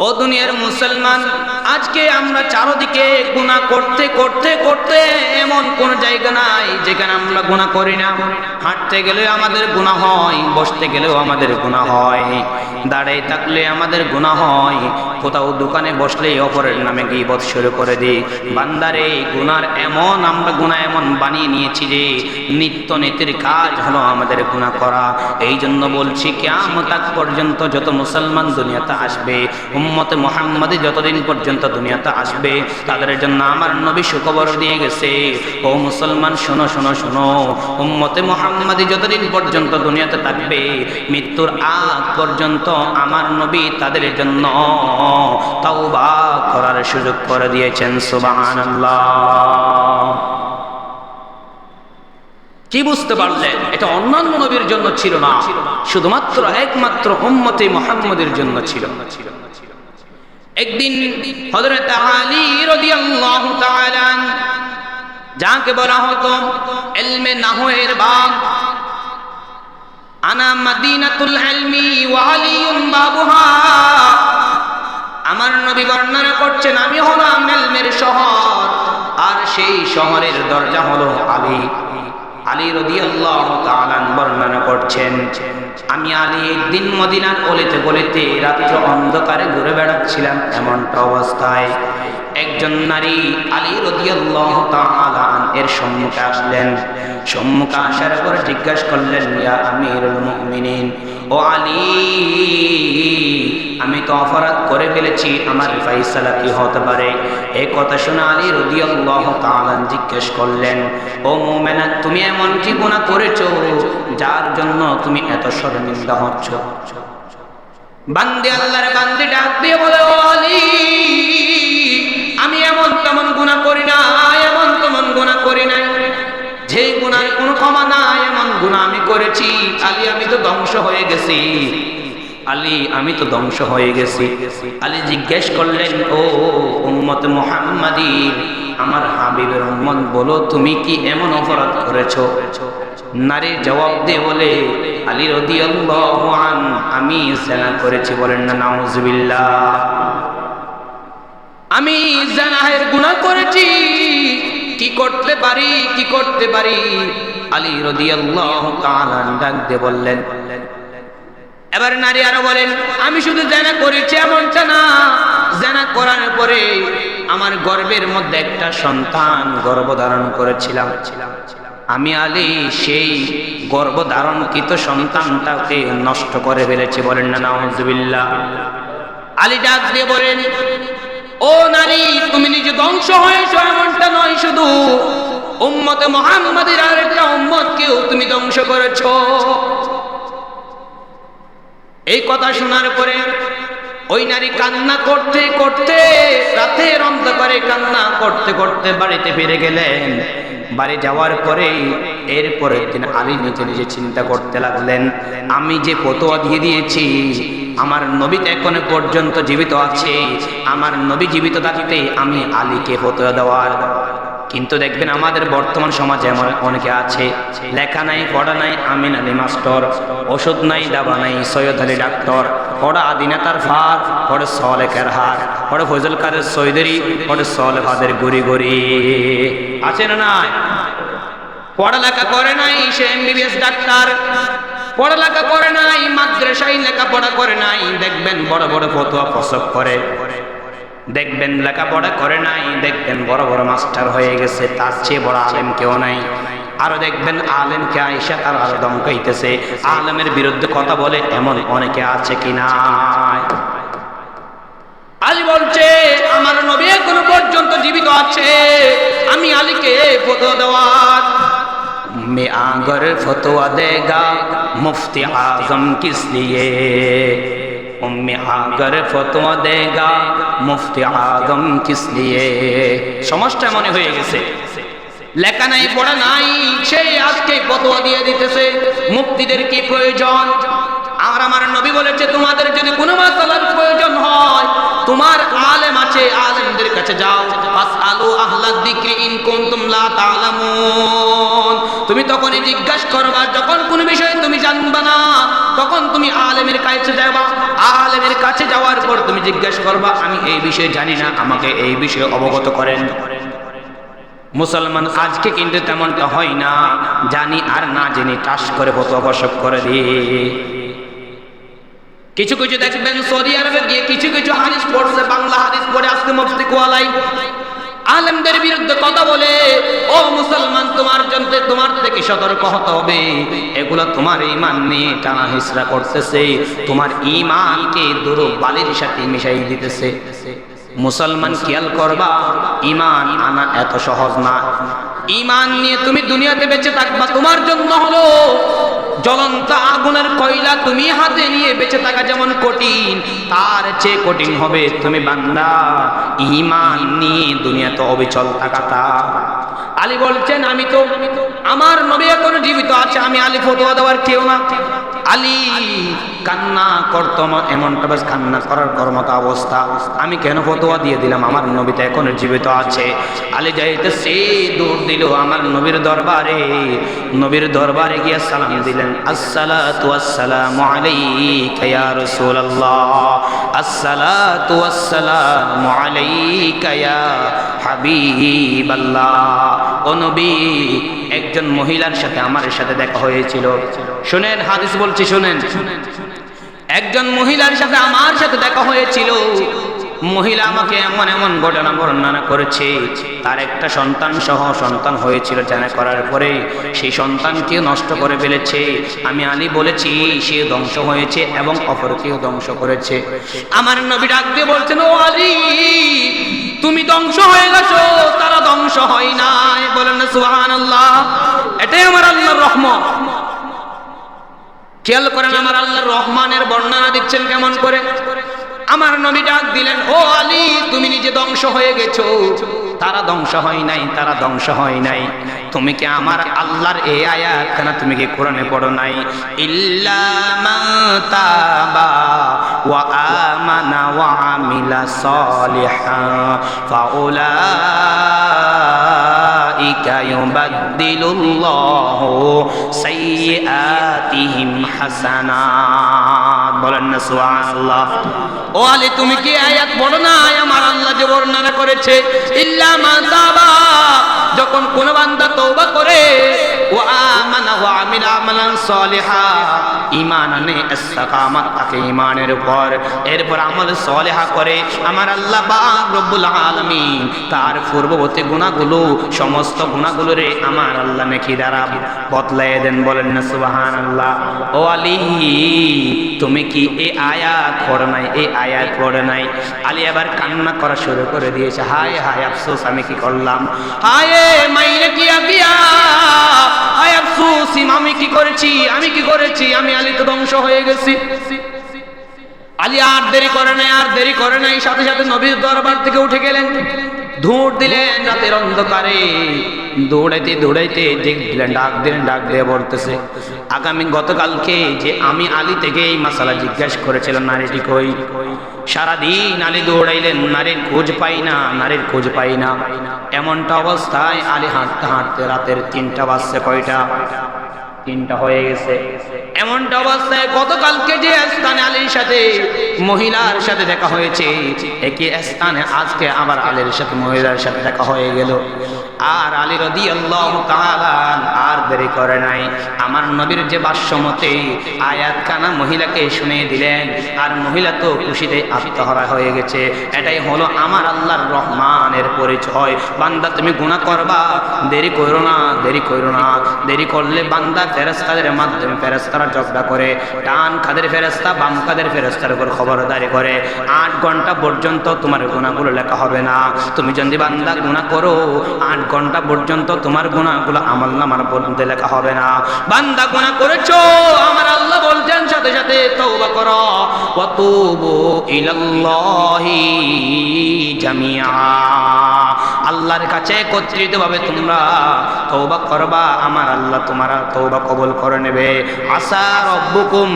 ও দুনিয়ার মুসলমান, আজকে আমরা চারদিকে গুনাহ করতে করতে করতে এমন কোন জায়গা নাই যেখানে আমরা গুনাহ করি না। হাঁটতে গেলেও আমাদের গুনাহ হয়, বসতে গেলেও আমাদের গুনাহ হয়, দাঁড়িয়ে থাকলে আমাদের গুনাহ হয়, কোথাও দোকানে বসলেই অপরের নামে গীবত শুরু করে দিই। বান্দারে গুনার এমন আমরা গুনাহ এমন বানিয়ে নিয়েছি যে নিত্য নীতির কাজ হলো আমাদের গুনাহ করা। এই জন্য বলছি কিয়ামত পর্যন্ত যত মুসলমান দুনিয়াতে আসবে, উম্মতে মুহাম্মাদি যতদিন পর্যন্ত দুনিয়াতে আসবে, তাদের জন্য আমার নবী সুখবর দিয়ে গেছে, ও মুসলমান শোনো শোনো শোনো, উম্মতে মুহাম্মাদি যতদিন পর্যন্ত দুনিয়াতে থাকবে, মৃত্যুর আগ পর্যন্ত আমার নবী তাদের জন্য তাওবা করার সুযোগ করে দিয়েছেন। সুবহানাল্লাহ। কি বুঝতে পারলেন? এটা অন্যান্য নবীর জন্য ছিল না, শুধুমাত্র একমাত্র উম্মতে মুহাম্মাদের জন্য ছিল। একদিন হযরত আলী রাদিয়াল্লাহু তাআলা, যাকে বলা হতো ইলমে নাহওয়ের বাপ, আনা মদিনাতুল ইলমি ওয়া আলিয়ুন বাবুহা, আমার নবী বর্ণনা করছেন আমি হলাম ইলমের শহর আর সেই শহরের দরজা হলো আলী। আলী রাদিয়াল্লাহু তাআলা বর্ণনা করছেন, আমি আলী একদিন মদিনার অলিতে গলিতে রাত্র অন্ধকারে ঘুরে বেড়াচ্ছিলাম। এমনটা অবস্থায় একজন নারী আলী রাদিয়াল্লাহু তাআলা এর সম্মুখে আসলেন। সম্মুখে আসার পর জিজ্ঞাসা করলেন, ইয়া আমিরুল মুমিনিন, ও আলী, আমি তো অপরাধ করে ফেলেছি, আমার ফায়সালা কি হতে পারে? এই কথা শুনে আলী রাদিয়াল্লাহু তাআলা জিজ্ঞেস করলেন, ও মুমিনা, তুমি এমন কি গুনাহ করেছো যার জন্য তুমি এত শর্মিন্দা হচ্ছ? বান্দে আল্লাহর বান্দে ডাক দিয়ে বলে, ও আলী, আমি এমন তেমন গুনাহ করি না, এমন তেমন গুনাহ করি নাই, যে গুনার কোনো ক্ষমা নাই এমন গুনাহ আমি করেছি। আলী, আমি তো ধ্বংস হয়ে গেছি। আলী, আমি তো ধ্বংস হয়ে গেছি। আলী জিজ্ঞেস করলেন, ও উম্মতে মুহাম্মাদি, আমার হাবিবের উম্মত, বলো তুমি কি এমন অপরাধ করেছো? নারী জবাব দিয়ে বলে, আলী রাদিয়াল্লাহু আনহু, আমি জিনা করেছি। বলেন না নাউজুবিল্লাহ। আমি জিনাহের গুনাহ করেছি, কি করতে পারি, কি করতে পারি? আলী রাদিয়াল্লাহু তাআলা ডাক দিয়ে বললেন, এবার নারী আরো বলেন, আমি শুধু জিনা করেছি এমনটা না, জিনা করার পরে আমার গর্ভের মধ্যে একটা সন্তান গর্ভধারণ করেছিলাম। আমি আলী সেই গর্ভধারণকৃত সন্তানটাকে নষ্ট করে ফেলেছি। বলেন না নাউজুবিল্লাহ। আলী ডাক দিয়ে বলেন, ও নারী, তুমি নিজে ধ্বংস হয়েছো এমনটা নয়, শুধু উম্মতে মুহাম্মাদের আরেকটা উম্মতকেও তুমি ধ্বংস করেছো। এই কথা শোনার পরে ওই নারী কান্না করতে করতে, রাতের অন্ধকারে কান্না করতে করতে বাড়িতে ফিরে গেলেন। বাড়ি যাওয়ার পরে এরপরের দিন আলী নিজে নিজে চিন্তা করতে লাগলেন, আমি যে ফতোয়া দিয়ে দিয়েছি, আমার নবী তো এখনো পর্যন্ত জীবিত আছে, আমার নবী জীবিত থাকতে আমি আলীকে ফতোয়া দেওয়ার। কিন্তু দেখবেন আমাদের বর্তমান সমাজে এমন অনেকে আছে, লেখা নাই পড়া নাই, আমিন আলী মাস্টার, ওষুধ নাই দাবা নাই, সৈয়দ আলী ডাক্তার, পড়া আদিনাতার ফার, পড়ে সলেকের হার, পড়ে ফজল কাদের সৈদরি, পড়ে সলে ফাদের গুড়ি গুড়ি। আছে না নাই? পড়ালেখা করে নাই, সে এমবিবিএস ডাক্তার, পড়ালেখা করে নাই, মাদ্রাসায় লেখাপড়া করে নাই, দেখবেন বড় বড় ফতোয়া প্রসব করে, দেখবেন লেখাপড়া করে নাই, দেখবেন বড় বড় মাস্টার হয়ে গেছে, তার চেয়ে বড় আলেম কেউ নাই। আরো দেখবেন আলেমকে আয়েশা তার আরো দমকাইতেছে, আলেমের বিরুদ্ধে কথা বলে, এমন অনেকে আছে কিনা? আলী বলছে, আমার নবী এখনো পর্যন্ত জীবিত আছে, আমি আলীকে ফতোয়া দেওয়ার। मैं अगर फतवा देगा मुफ्ती आजम किस लिए, अगर फतवा देगा मुफ्ती आजम किस लिए। সমস্যা মনে হয়ে গেছে, লেখা নাই পড়া নাই, সেই আজকে ফতোয়া দিয়ে দিতেছে, মুফতিদের কি প্রয়োজন? আর আমার নবী বলেছে, তোমাদের যদি কোনো মাসালার প্রয়োজন হয়, তোমার আলেম আছে, আলেমদের কাছে যাও, ফাসআলু আহলা যিকরি ইন কুনতুম লা তা'লামুন, তুমি তখনই জিজ্ঞাসা করবা যখন কোন বিষয়ে তুমি জানবা না, তখন তুমি আলেমের কাছে যাবা। আলেমের কাছে যাওয়ার পর তুমি জিজ্ঞাসা করবা আমি এই বিষয়ে জানি না, আমাকে এই বিষয়ে অবগত করেন। মুসলমান আজকে কিন্তু তেমনটা হয় না, জানি আর না জেনে টাস করে ফতোয়া ঘোষণা করে দিয়ে। কিছু কিছু দেখবেন সৌদি আরবে গিয়ে কিছু কিছু হাদিস পড়ছে, বাংলা হাদিস পড়ে আজকে মুফতি কোয়ালাই আলেমদের বিরুদ্ধে কথা বলে। ও মুসলমান, তোমার থেকে সতর্ক হতে হবে। এগুলো তোমার ঈমান নিয়ে টানা হিসরা করতেছে, তোমার ঈমানকে দুরু বালির সাথে মিশাই দিতেছে। মুসলমান খেয়াল করবা, ঈমান আনা এত সহজ না। ঈমান নিয়ে তুমি দুনিয়াতে বেঁচে থাকবা, তোমার জন্য হলো জ্বলন্ত আগুনের কয়লা তুমি হাতে নিয়ে বেঁচে থাকা যেমন কঠিন, তার চেয়ে কঠিন হবে তুমি বান্দা ঈমান নিয়ে দুনিয়াতে অবিচল থাকাটা। আলী বলছেন আমি তো, আমার নবী এখনো জীবিত আছে, আমি আলী ফতোয়া দেওয়ার কেউ না। আলী কান্না করতো, এমনটা বেশ কান্না করার মতো অবস্থা, আমি কেন ফতোয়া দিয়ে দিলাম, আমার নবী তো এখনো জীবিত আছে। আলী যাইতেছে, দৌড় দিল আমার নবীর দরবারে। নবীর দরবারে গিয়ে সালাম দিলেন, আসসালাতু ওয়াসসালামু আলাইকা ইয়া রাসূলুল্লাহ, আসসালাতু ওয়াসসালামু আলাইকা ইয়া হাবিবাল্লাহ। ও নবী, একজন মহিলার সাথে আমার সাথে দেখা হয়েছিল। শুনেন, হাদিস বলছি শুনেন। একজন মহিলার সাথে আমার সাথে দেখা হয়েছিল। মহিলা আমাকে এমন এমন ঘটনা বর্ণনা করেছে, তার একটা সন্তান হয়েছিল, জানা করার পরে সেই সন্তানকে নষ্ট করে ফেলেছে। আমি আলী বলেছি সে ধ্বংস হয়েছে এবং অপরকেও ধ্বংস করেছে। আমার নবী ডাক দিয়ে বলছেন, ও আলী তুমি ধ্বংস হয়ে গেছো, তারা ধ্বংস হয় নাই। বলেন না সুবহানাল্লাহ। এটাই আমার আল্লাহর রহমত। খেয়াল করেন আমার আল্লাহর রহমানের বর্ণনা দিচ্ছেন কেমন করে। আমার নবী ডাক দিলেন, ও আলী তুমি নিজে ধ্বংস হয়ে গেছো, তারা ধ্বংস হয় নাই, তারা ধ্বংস হয় নাই। তুমি কি আমার আল্লাহর এই আয়াত কেন তুমি কি কোরআনে পড়ো নাই? ইল্লা মান তাবা ওয়া আমানা ওয়া আমিলা সলিহান ফাউলাইকা ইউবাদদিলুল্লাহু সাইয়্যাতিহিম হাসানাত। বলেন না সুবহানাল্লাহ। ও আলী তুমি কি আয়াত পড়ো না? আমার আল্লাহ যে বর্ণনা করেছে, ইল্লা মান তাবা, যখন কোন বান্দা তওবা করে, ওয়া আমানা ওয়া আমিলা আমালান সলিহা, ঈমান আনে, ইস্তিকামাত থাকে ঈমানের উপর, এরপর আমল সলিহা করে, আমার আল্লাহ পাক রব্বুল আলামিন তার পূর্ববর্তী গুনাহগুলো, সমস্ত গুনাহগুলোরে আমার আল্লাহ নেকি দ্বারা বদলায়ে দেন। বলেন না সুবহানাল্লাহ। ও আলী তুমি কি এই আয়াত পড়ো নাই? এই আয়াত পড়ে নাই। আলী আবার কান্না করা শুরু করে দিয়েছে, হায় হায় আফসোস আমি কি করলাম, হায় মাইনে কি আবিয়া, হায় আফসোস আমি কি করেছি, আমি কি করেছি, আমি আলী তো ধ্বংস হয়ে গেছি। আলী আর দেরি করে নাই, সাথে সাথে নবীর দরবার থেকে উঠে গেলেন, দৌড় দিলেন রাতের অন্ধকারে। দৌড়াইতে দেখলেন, ডাক দিয়ে বলতেছে, আগামী গতকালকে যে আমি আলী থেকে এই মাসালা জিজ্ঞাসা করেছিলাম, নারীটি কই? সারাদিন আলী দৌড়াইলেন, নারীর খোঁজ পাই না। এমনটা অবস্থায় আলী হাঁটতে রাতের 3টা বাজছে। কয়টা? 3টা হয়ে গেছে। এমনটা অবস্থায় গতকালকে যে স্থানে আলীর সাথে মহিলার সাথে দেখা হয়েছে, একই স্থানে আজকে আবার আলীর সাথে মহিলার সাথে দেখা হয়ে গেল। আর আলী রাদিয়াল্লাহু তাআলা আর দেরি করে নাই, আমার নবীর যে ভাষ্যমতে আয়াত কানা মহিলাকে শুনিয়ে দিলেন, আর মহিলা তো খুশিতে আত্মহারা হয়ে গেছে। এটাই হলো আমার আল্লাহর রহমানের পরিচয়। বান্দা তুমি গুনাহ করবা, দেরি করো না। দেরি করলে বান্দা ফেরেশতাদের মাধ্যমে, ফেরেশতারা ঝগড়া করে, ডান কাদের ফেরেশতা বাম কাদের ফেরেশতার উপর খবরদারি করে। 8 ঘন্টা পর্যন্ত তোমার গুনাহগুলো লেখা হবে না। তুমি যদি বান্দা গুনাহ করো, 8 ঘন্টা পর্যন্ত তোমার গুনাহগুলো আমলনামার মধ্যে লেখা হবে না। বান্দা গুনাহ করেছো, আমার আল্লাহ বলছেন সাথে সাথে তওবা করো, ওয়া তুবু ইলাল্লাহি জামিআ। আল্লাহর কাছে একত্রিতভাবে তোমরা তওবা করবা, আমার আল্লাহ তোমার তওবা কবুল করে নেবে। আসা রব্বুকুম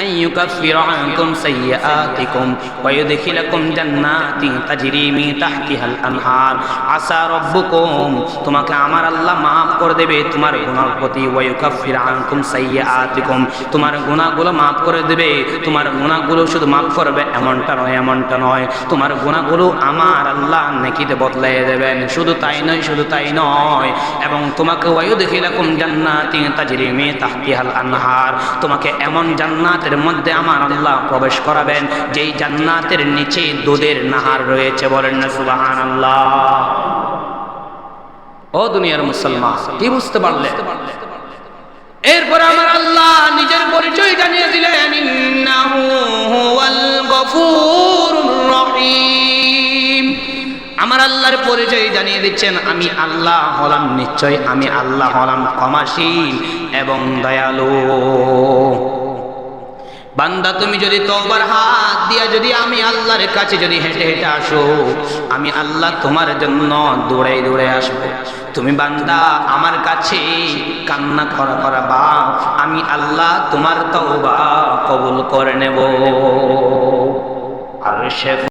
আন ইউকাফিরা আনকুম সাইয়্যাতিকুম ওয়া ইউদখিলাকুম জান্নাতিন তাজরি মিন তাহতিহাল আনহার। আসা রব্বুকুম, তোমাকে আমার আল্লাহ মাফ করে দেবে তোমার গুনাহ প্রতি, ওয়া ইউকাফিরা আনকুম সাইয়্যাতিকুম, তোমার গুনাহগুলো মাফ করে দেবে। তোমার গুনাহগুলো শুধু মাফ করবে এমনটা নয়, এমনটা নয়, তোমার গুনাহগুলো আমার আল্লাহ নেকিতে বদলাইয়ে দেবেন। শুধু তাই নয়, শুধু তাই নয়, এবং তোমাকে ওয়া ইউদখিলাকুম জান্নাতিন তাজরি মিন তাহতিহাল আনহার, তোমাকে এমন জান্নাতের মধ্যে আমার আল্লাহ প্রবেশ করাবেন যেই জান্নাতের নিচে দুধের নাহার রয়েছে। বলেন না সুবহানাল্লাহ। ও দুনিয়ার মুসলমান, কি বুঝতে পারলে? এরপর আমার আল্লাহ নিজের পরিচয় জানিয়ে দিলেন, ইন্নাহু হুয়াল গফুরুর রহিম। আমার আল্লাহর পরিচয় জানিয়ে দিচ্ছেন, আমি আল্লাহ হলাম, নিশ্চয় আমি আল্লাহ হলাম ক্ষমাশীল এবং দয়ালু। বান্দা তুমি যদি তওবার হাত দিয়া যদি আমি আল্লাহর কাছে যদি হেঁটে হেঁটে আসো, আমি আল্লাহ তোমার জন্য দৌড়ে দৌড়ে আসবো। তুমি বান্দা আমার কাছে কান্না করা আমি আল্লাহ তোমার তওবা কবুল করে নেব। আর সে